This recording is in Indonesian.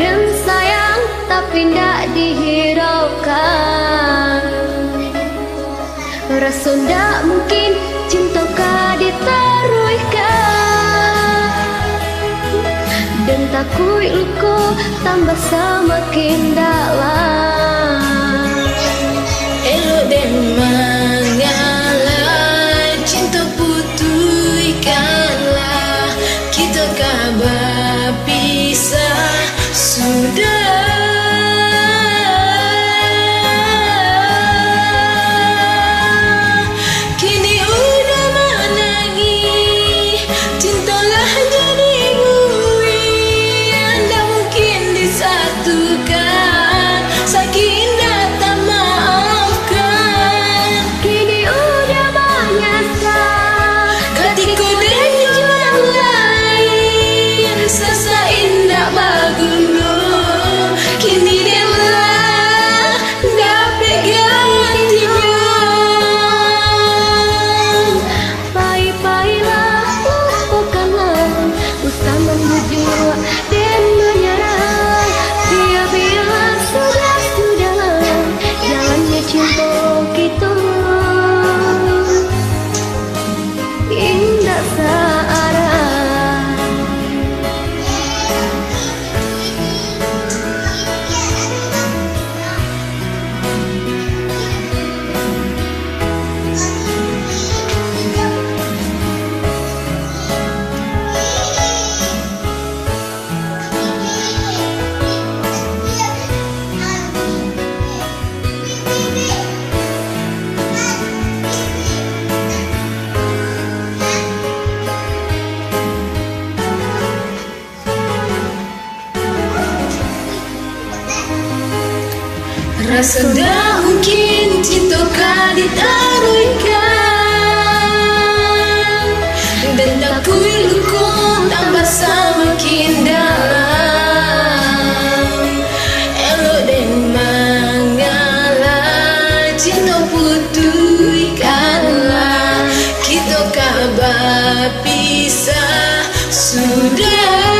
dan sayang tapi ndak dihiraukan. Rasa ndak mungkin cinta ka ditaruhkan, dan takut luka tambah semakin dalam. Elok dan mengalah, cinta putuskanlah, kita kabar pisah sudah. Kini udah menangis, cintalah jadi bui, anda mungkin disatukan, sakit datang maafkan. Kini udah menyesal, Ketika dan jalan lain, sasa indah bagulu. Kini dia lah dapat gantinya. pai-pailah lupakanlah, usah membujuk dan menyerah. Biar sudah jalannya cinta kita indah searah. Rasa dah mungkin cinta ka ditaruhkan, dan takut luka tambah semakin dalam. Elok dan mengalah, cinta putuskanlah, kita kabar pisah sudah.